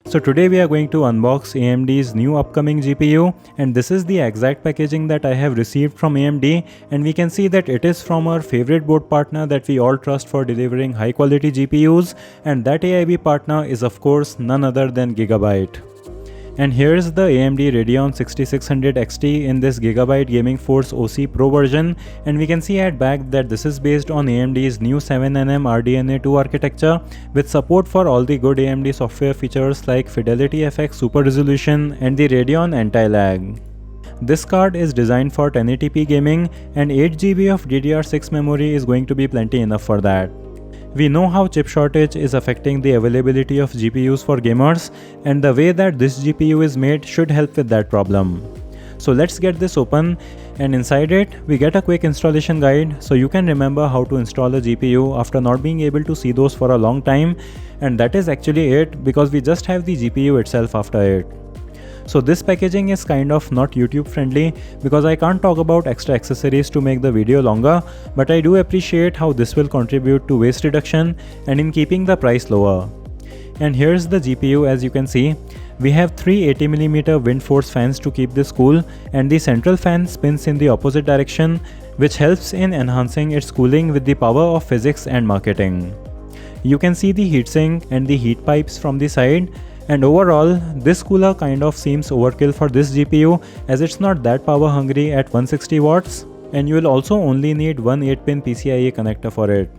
So today we are going to unbox AMD's new upcoming GPU, and this is the exact packaging that I have received from AMD, and we can see that it is from our favorite board partner that we all trust for delivering high quality GPUs, and that AIB partner is of course none other than Gigabyte. And here's the AMD Radeon 6600 XT in this Gigabyte Gaming OC Pro version, and we can see at back that this is based on AMD's new 7nm RDNA 2 architecture with support for all the good AMD software features like Fidelity FX Super Resolution and the Radeon Anti-Lag. This card is designed for 1080p gaming, and 8GB of DDR6 memory is going to be plenty enough for that. We know how chip shortage is affecting the availability of GPUs for gamers, and the way that this GPU is made should help with that problem. So let's get this open, and inside it we get a quick installation guide so you can remember how to install a GPU after not being able to see those for a long time, and that is actually it because we just have the GPU itself after it. So this packaging is kind of not YouTube friendly because I can't talk about extra accessories to make the video longer, but I do appreciate how this will contribute to waste reduction and in keeping the price lower. And here's the GPU. As you can see, we have three 80mm wind force fans to keep this cool, and the central fan spins in the opposite direction, which helps in enhancing its cooling with the power of physics and marketing. You can see the heatsink and the heat pipes from the side. And overall, this cooler kind of seems overkill for this GPU as it's not that power hungry at 160 watts, and you will also only need one 8-pin PCIe connector for it.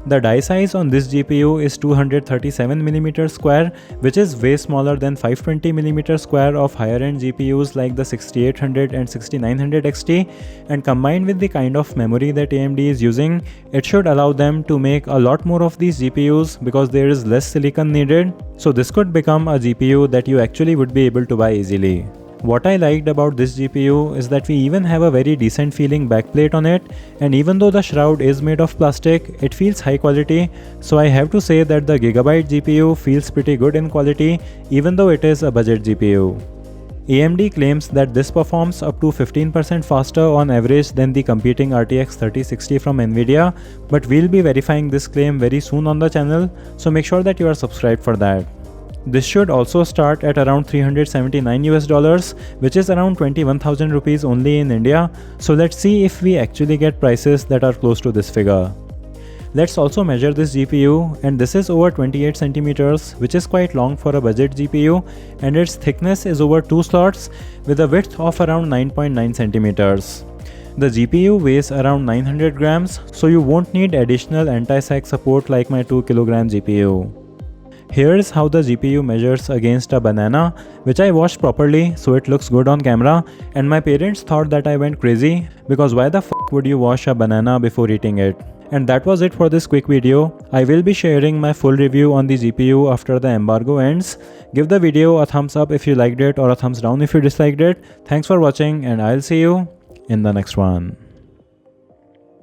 The die size on this GPU is 237mm square, which is way smaller than 520mm square of higher end GPUs like the 6800 and 6900 XT, and combined with the kind of memory that AMD is using, it should allow them to make a lot more of these GPUs because there is less silicon needed, so this could become a GPU that you actually would be able to buy easily. What I liked about this GPU is that we even have a very decent feeling backplate on it, and even though the shroud is made of plastic, it feels high quality, so I have to say that the Gigabyte GPU feels pretty good in quality even though it is a budget GPU. AMD claims that this performs up to 15% faster on average than the competing RTX 3060 from Nvidia, but we'll be verifying this claim very soon on the channel, so make sure that you are subscribed for that. This should also start at around $379 which is around 21,000 rupees only in India, so let's see if we actually get prices that are close to this figure. Let's also measure this GPU, and this is over 28 cm, which is quite long for a budget GPU, and its thickness is over 2 slots with a width of around 9.9 cm. The GPU weighs around 900 grams, so you won't need additional anti-sag support like my 2 kg GPU. Here is how the GPU measures against a banana, which I washed properly so it looks good on camera, and my parents thought that I went crazy because why the f would you wash a banana before eating it? And that was it for this quick video. I will be sharing my full review on the GPU after the embargo ends. Give the video a thumbs up if you liked it or a thumbs down if you disliked it. Thanks for watching, and I'll see you in the next one.